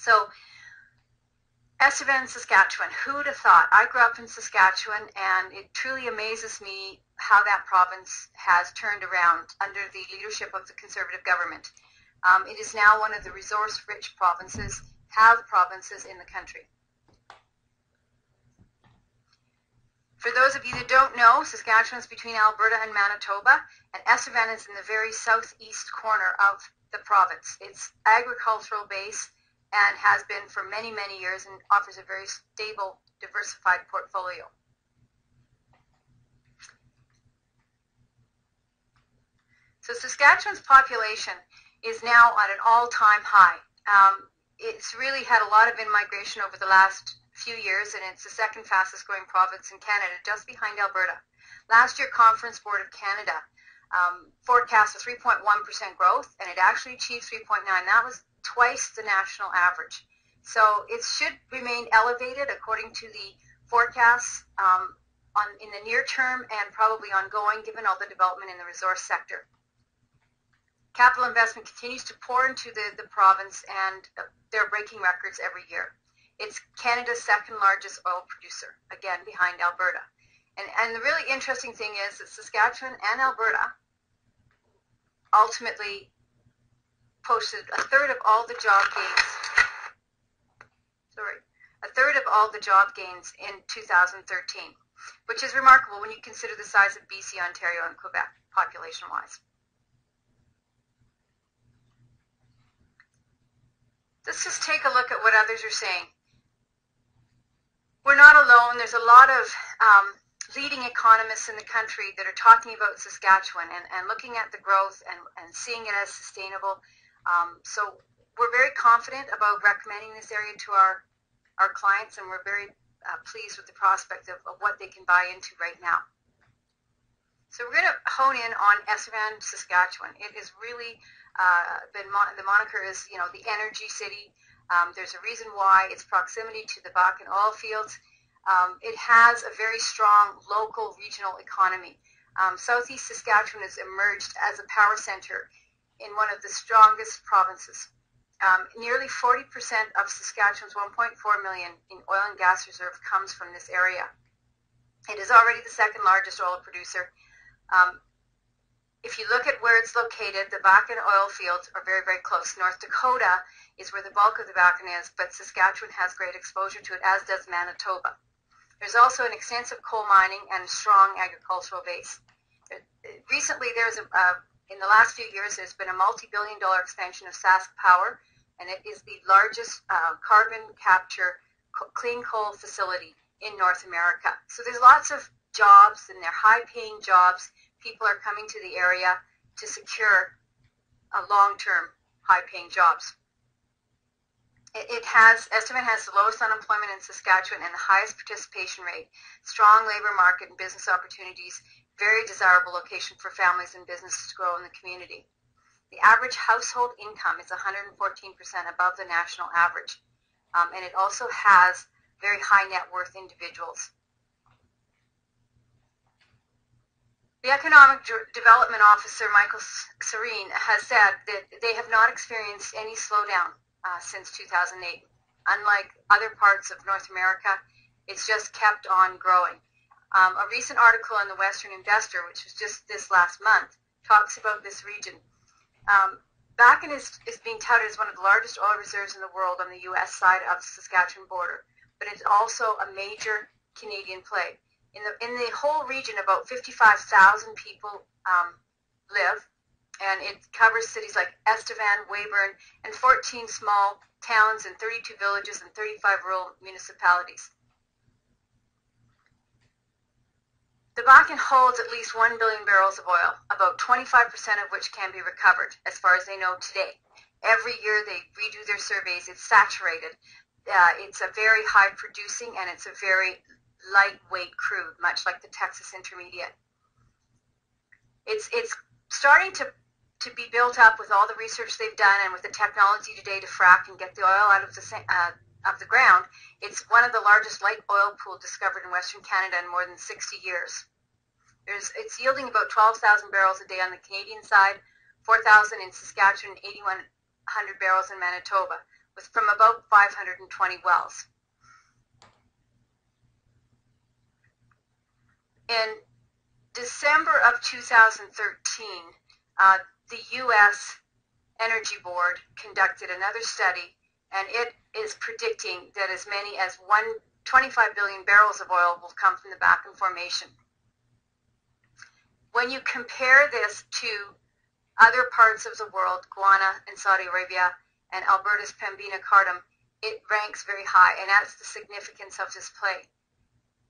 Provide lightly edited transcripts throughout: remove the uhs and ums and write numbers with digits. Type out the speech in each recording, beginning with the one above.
So Estevan, Saskatchewan, who'd have thought? I grew up in Saskatchewan, and it truly amazes me how that province has turned around under the leadership of the Conservative government. It is now one of the resource-rich provinces in the country. For those of you that don't know, Saskatchewan is between Alberta and Manitoba, and Estevan is in the very southeast corner of the province. It's agricultural base and has been for many, many years, and offers a very stable, diversified portfolio. So Saskatchewan's population is now at an all-time high. It's really had a lot of in-migration over the last few years, and it's the second fastest growing province in Canada, just behind Alberta. Last year, Conference Board of Canada forecast a 3.1% growth, and it actually achieved 3.9%. That was twice the national average. So it should remain elevated according to the forecasts in the near term and probably ongoing, given all the development in the resource sector. Capital investment continues to pour into the province, and they're breaking records every year. It's Canada's second largest oil producer, again behind Alberta. And the really interesting thing is that Saskatchewan and Alberta ultimately posted a third of all the job gains in 2013, which is remarkable when you consider the size of BC, Ontario, and Quebec population-wise. Let's just take a look at what others are saying. We're not alone. There's a lot of leading economists in the country that are talking about Saskatchewan and looking at the growth and seeing it as sustainable. So we're very confident about recommending this area to our clients, and we're very pleased with the prospect of what they can buy into right now. So we're going to hone in on Estevan, Saskatchewan. It is really the moniker is, the energy city. There's a reason why. It's proximity to the Bakken Oilfields. It has a very strong local regional economy. Southeast Saskatchewan has emerged as a power center in one of the strongest provinces. Nearly 40% of Saskatchewan's 1.4 million in oil and gas reserve comes from this area. It is already the second largest oil producer. If you look at where it's located, the Bakken oil fields are very, very close. North Dakota is where the bulk of the Bakken is, but Saskatchewan has great exposure to it, as does Manitoba. There's also an extensive coal mining and a strong agricultural base. Recently, in the last few years, there's been a multi-billion-dollar expansion of Sask Power, and it is the largest carbon capture clean coal facility in North America. So there's lots of jobs, and they're high-paying jobs. People are coming to the area to secure long-term, high-paying jobs. Estevan has the lowest unemployment in Saskatchewan and the highest participation rate, strong labor market and business opportunities, very desirable location for families and businesses to grow in the community. The average household income is 114% above the national average, and it also has very high net worth individuals. The Economic Development Officer, Michael Serene, has said that they have not experienced any slowdown since 2008. Unlike other parts of North America, it's just kept on growing. A recent article in the Western Investor, which was just this last month, talks about this region. Bakken is being touted as one of the largest oil reserves in the world on the U.S. side of the Saskatchewan border, but it's also a major Canadian play. In the whole region, about 55,000 people live, and it covers cities like Estevan, Weyburn, and 14 small towns and 32 villages and 35 rural municipalities. The Bakken holds at least 1 billion barrels of oil, about 25% of which can be recovered, as far as they know today. Every year they redo their surveys. It's saturated. It's a very high producing, and it's a very lightweight crude, much like the Texas Intermediate. It's starting to be built up with all the research they've done and with the technology today to frack and get the oil out of the ground. It's one of the largest light oil pools discovered in Western Canada in more than 60 years. It's yielding about 12,000 barrels a day on the Canadian side, 4,000 in Saskatchewan, 8,100 barrels in Manitoba. from about 520 wells. In December of 2013, the U.S. Energy Board conducted another study, and it is predicting that as many as 25 billion barrels of oil will come from the Bakken Formation. When you compare this to other parts of the world, Guyana and Saudi Arabia and Alberta's Pembina Cardamom, it ranks very high, and that's the significance of this play.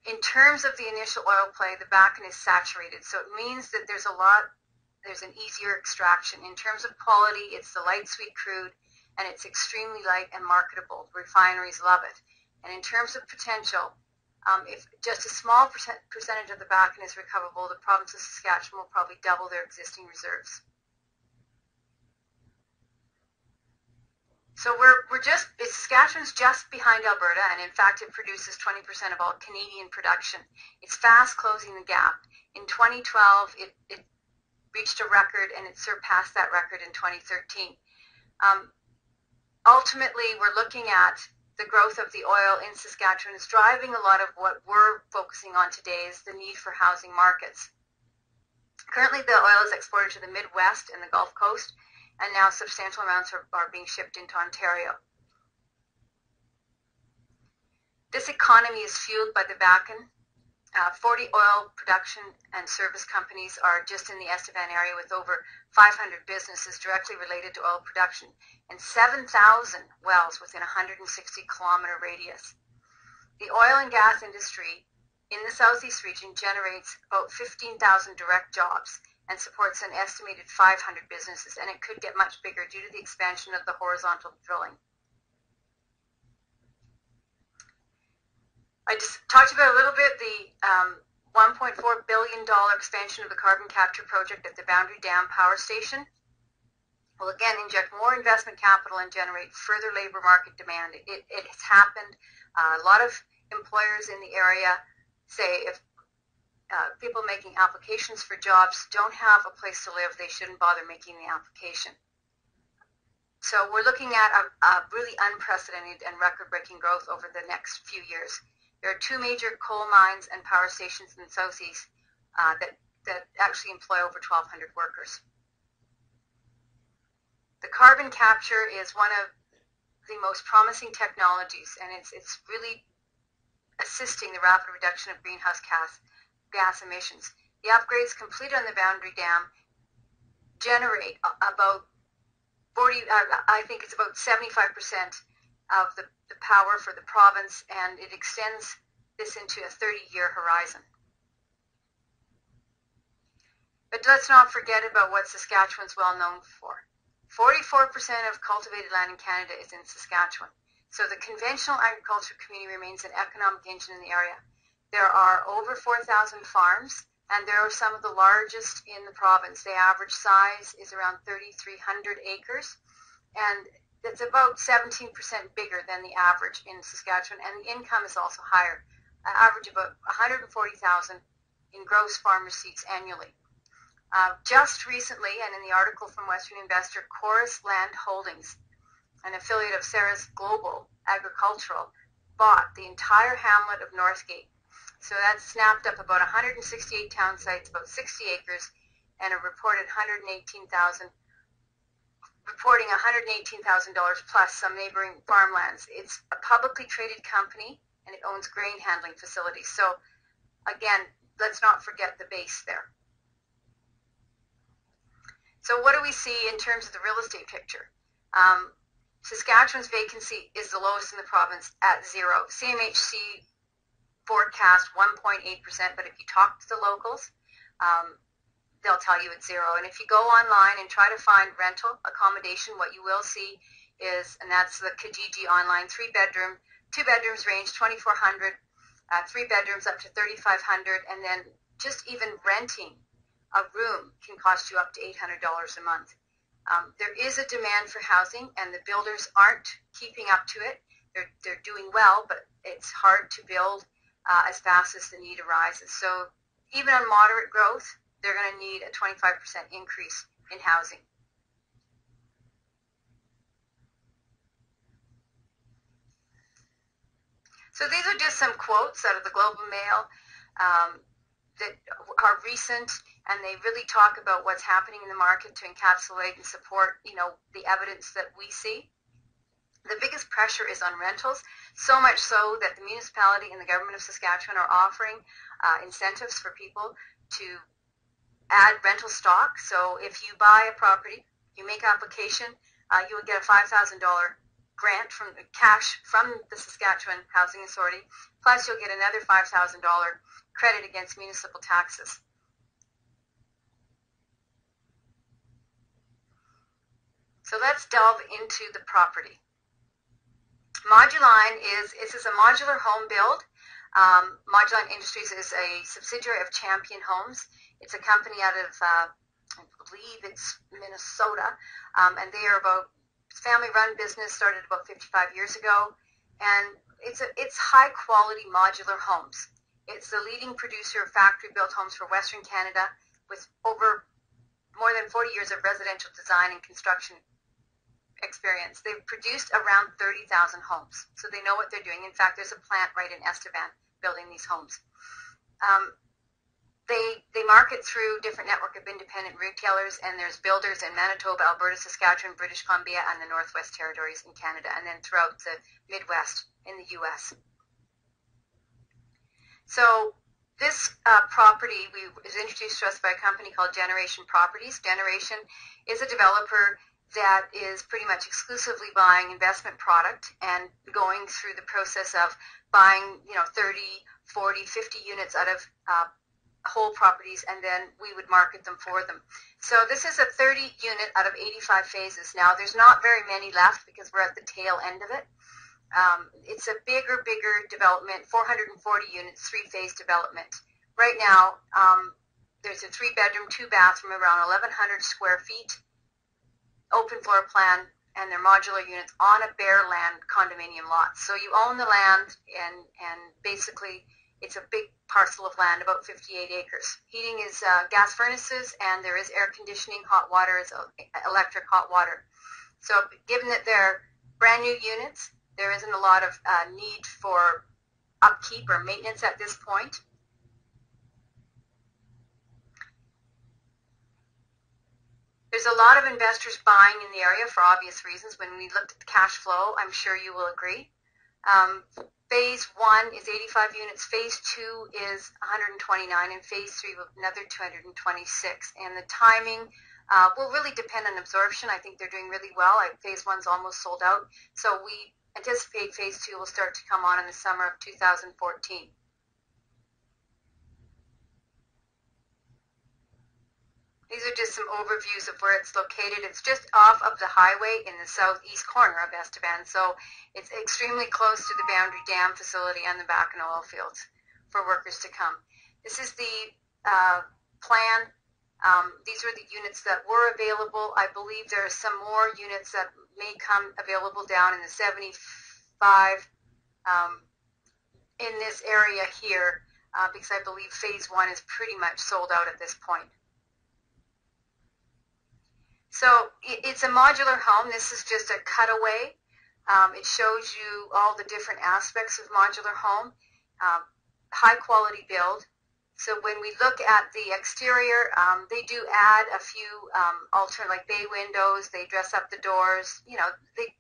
In terms of the initial oil play, the Bakken is saturated, so it means that there's an easier extraction. In terms of quality, it's the light sweet crude, and it's extremely light and marketable. Refineries love it. And in terms of potential, if just a small percentage of the Bakken is recoverable, the province of Saskatchewan will probably double their existing reserves. So Saskatchewan's just behind Alberta, and in fact it produces 20% of all Canadian production. It's fast closing the gap. In 2012, it reached a record, and it surpassed that record in 2013. Ultimately, we're looking at the growth of the oil in Saskatchewan is driving a lot of what we're focusing on today is the need for housing markets. Currently, the oil is exported to the Midwest and the Gulf Coast, and now substantial amounts are being shipped into Ontario. This economy is fueled by the Bakken. 40 oil production and service companies are just in the Estevan area, with over 500 businesses directly related to oil production and 7,000 wells within a 160-kilometer radius. The oil and gas industry in the Southeast region generates about 15,000 direct jobs and supports an estimated 500 businesses, and it could get much bigger due to the expansion of the horizontal drilling. I just talked about a little bit the $1.4 billion expansion of the carbon capture project at the Boundary Dam Power Station will again inject more investment capital and generate further labor market demand. It has happened. A lot of employers in the area say if people making applications for jobs don't have a place to live, they shouldn't bother making the application. So we're looking at a really unprecedented and record-breaking growth over the next few years. There are two major coal mines and power stations in the Southeast that actually employ over 1,200 workers. The carbon capture is one of the most promising technologies, and it's really assisting the rapid reduction of greenhouse gas emissions. The upgrades completed on the Boundary Dam generate about 75% of the power for the province, and it extends this into a 30-year horizon. But let's not forget about what Saskatchewan's well known for. 44% of cultivated land in Canada is in Saskatchewan. So the conventional agriculture community remains an economic engine in the area. There are over 4,000 farms, and there are some of the largest in the province. The average size is around 3,300 acres, and it's about 17% bigger than the average in Saskatchewan, and the income is also higher, average about $140,000 in gross farm receipts annually. Just recently, and in the article from Western Investor, Chorus Land Holdings, an affiliate of Sarah's Global Agricultural, bought the entire hamlet of Northgate. So that snapped up about 168 town sites, about 60 acres, and a reporting $118,000 plus some neighboring farmlands. It's a publicly traded company, and it owns grain handling facilities. So again, let's not forget the base there. So what do we see in terms of the real estate picture? Saskatchewan's vacancy is the lowest in the province at 0. CMHC forecast 1.8%, but if you talk to the locals, they'll tell you it's 0. And if you go online and try to find rental accommodation, what you will see is, and that's the Kijiji online, 3-bedroom, 2 bedrooms range $2,400, 3 bedrooms up to $3,500, and then just even renting a room can cost you up to $800 a month. There is a demand for housing, and the builders aren't keeping up to it. They're doing well, but it's hard to build as fast as the need arises. So even on moderate growth, they're going to need a 25% increase in housing. So these are just some quotes out of the Globe and Mail that are recent, and they really talk about what's happening in the market to encapsulate and support, the evidence that we see. The biggest pressure is on rentals, so much so that the municipality and the government of Saskatchewan are offering incentives for people to add rental stock. So if you buy a property, you make application, you will get a $5,000 grant from cash from the Saskatchewan Housing Authority, plus you'll get another $5,000 credit against municipal taxes. So let's delve into the property. Modular is a modular home build. Modular Industries is a subsidiary of Champion Homes. It's a company out of, I believe it's Minnesota, and they are about family-run business, started about 55 years ago, and it's high-quality modular homes. It's the leading producer of factory-built homes for Western Canada, with over more than 40 years of residential design and construction experience. They've produced around 30,000 homes, so they know what they're doing. In fact, there's a plant right in Estevan building these homes. They market through different network of independent retailers, and there's builders in Manitoba, Alberta, Saskatchewan, British Columbia, and the Northwest Territories in Canada, and then throughout the Midwest in the U.S. So this property was introduced to us by a company called Generation Properties. Generation is a developer that is pretty much exclusively buying investment product and going through the process of buying, 30, 40, 50 units out of whole properties, and then we would market them for them. So this is a 30 unit out of 85 phases. Now, there's not very many left because we're at the tail end of it. It's a bigger development, 440 units, 3-phase development. Right now, there's a 3-bedroom, 2-bathroom, around 1,100 square feet, open floor plan, and they're modular units on a bare land condominium lot. So you own the land, and basically it's a big parcel of land, about 58 acres. Heating is gas furnaces, and there is air conditioning. Hot water is electric hot water. So given that they're brand new units, there isn't a lot of need for upkeep or maintenance at this point. There's a lot of investors buying in the area for obvious reasons. When we looked at the cash flow, I'm sure you will agree. Phase 1 is 85 units, Phase 2 is 129, and Phase 3 will another 226. And the timing will really depend on absorption. I think they're doing really well. Phase 1's almost sold out. So we anticipate Phase 2 will start to come on in the summer of 2014. These are just some overviews of where it's located. It's just off of the highway in the southeast corner of Estevan, so it's extremely close to the Boundary Dam facility and the Bakken Oilfield for workers to come. This is the plan. These are the units that were available. I believe there are some more units that may come available down in the 75 in this area here, because I believe Phase 1 is pretty much sold out at this point. So it's a modular home. This is just a cutaway. It shows you all the different aspects of modular home. High quality build. So when we look at the exterior, they do add a few alternate, like bay windows. They dress up the doors. They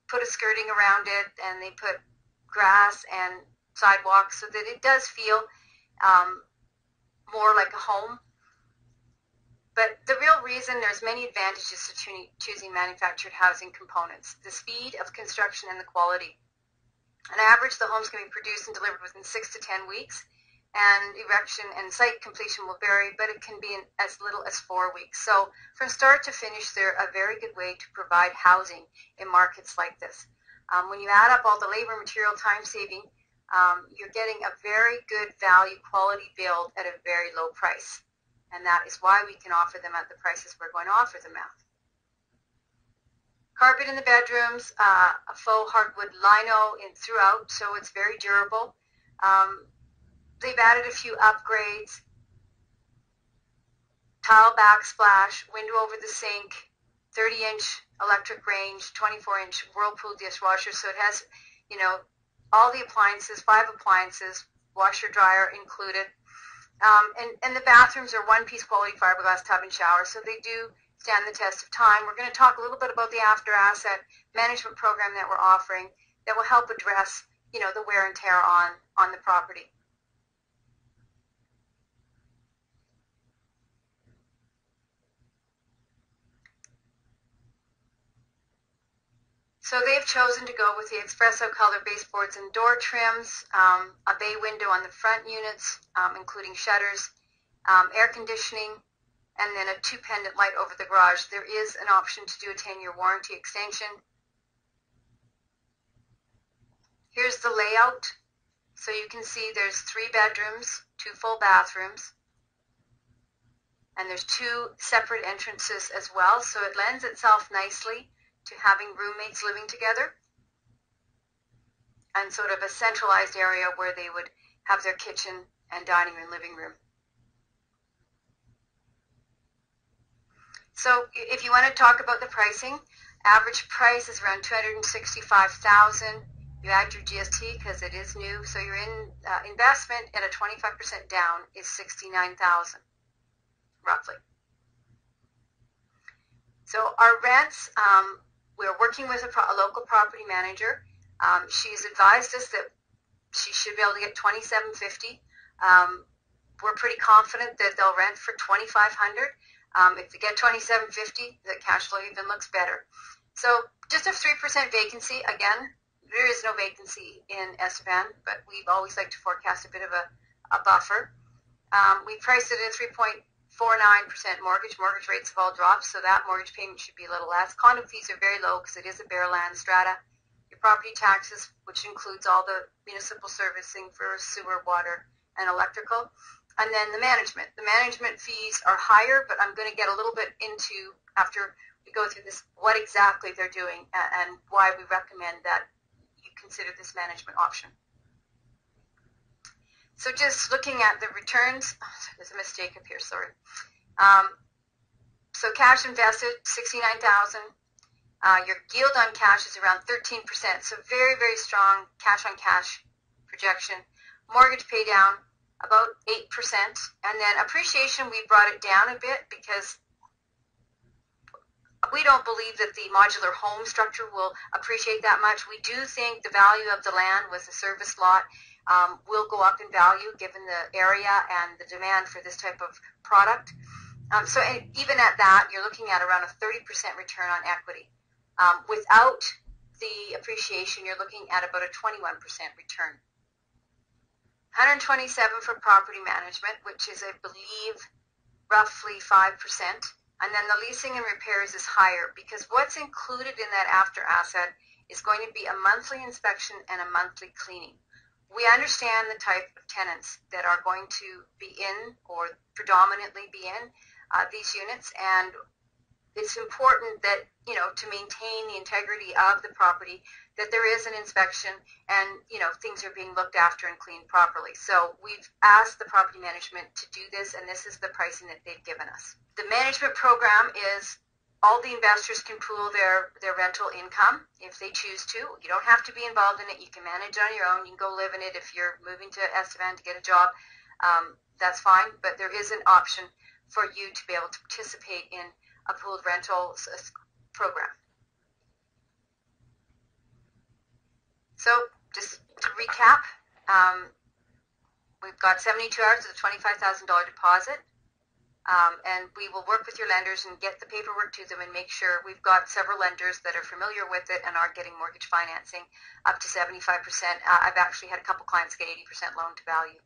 put a skirting around it, and they put grass and sidewalks so that it does feel more like a home. But the real reason, there's many advantages to choosing manufactured housing components: the speed of construction and the quality. On average, the homes can be produced and delivered within 6 to 10 weeks, and erection and site completion will vary, but it can be in as little as 4 weeks. So from start to finish, they're a very good way to provide housing in markets like this. When you add up all the labor, material, time saving, you're getting a very good value quality build at a very low price. And that is why we can offer them at the prices we're going to offer them at. Carpet in the bedrooms, a faux hardwood lino throughout, so it's very durable. They've added a few upgrades. Tile backsplash, window over the sink, 30-inch electric range, 24-inch Whirlpool dishwasher, so it has, all the appliances, 5 appliances, washer, dryer included. And the bathrooms are one-piece quality fiberglass tub and shower, so they do stand the test of time. We're going to talk a little bit about the after asset management program that we're offering that will help address, the wear and tear on the property. So they've chosen to go with the espresso color baseboards and door trims, a bay window on the front units, including shutters, air conditioning, and then a 2 pendant light over the garage. There is an option to do a 10-year warranty extension. Here's the layout. So you can see there's 3 bedrooms, 2 full bathrooms, and there's 2 separate entrances as well. So it lends itself nicely to having roommates living together, and sort of a centralized area where they would have their kitchen and dining and living room. So if you want to talk about the pricing, average price is around $265,000. You add your GST because it is new, so your investment at a 25% down is $69,000, roughly. So our rents, we're working with a local property manager. She's advised us that she should be able to get $2,750. We're pretty confident that they'll rent for $2,500. If they get $2,750, the cash flow even looks better. So just a 3% vacancy. Again, there is no vacancy in Estevan, but we've always liked to forecast a bit of a buffer. We priced it at 3.49% mortgage. Mortgage rates have all dropped, so that mortgage payment should be a little less. Condo fees are very low because it is a bare land strata. Your property taxes, which includes all the municipal servicing for sewer, water, and electrical. And then the management. The management fees are higher, but I'm going to get a little bit into, after we go through this, what exactly they're doing and why we recommend that you consider this management option. So just looking at the returns, there's a mistake up here, sorry. So cash invested, $69,000. Your yield on cash is around 13%, so very, very strong cash on cash projection. Mortgage pay down, about 8%. And then appreciation, we brought it down a bit because we don't believe that the modular home structure will appreciate that much. We do think the value of the land with the service lot will go up in value given the area and the demand for this type of product. So even at that, you're looking at around a 30% return on equity. Without the appreciation, you're looking at about a 21% return. 127 for property management, which is, I believe, roughly 5%. And then the leasing and repairs is higher because what's included in that after asset is going to be a monthly inspection and a monthly cleaning. We understand the type of tenants that are going to be in or predominantly be in these units, and it's important that, to maintain the integrity of the property, that there is an inspection and, things are being looked after and cleaned properly. So we've asked the property management to do this, and this is the pricing that they've given us. The management program is all the investors can pool their rental income if they choose to. You don't have to be involved in it. You can manage it on your own. You can go live in it if you're moving to Estevan to get a job. That's fine, but there is an option for you to be able to participate in a pooled rentals program. So just to recap, we've got 72 hours with a $25,000 deposit, and we will work with your lenders and get the paperwork to them and make sure we've got several lenders that are familiar with it and are getting mortgage financing up to 75%. I've actually had a couple clients get 80% loan to value.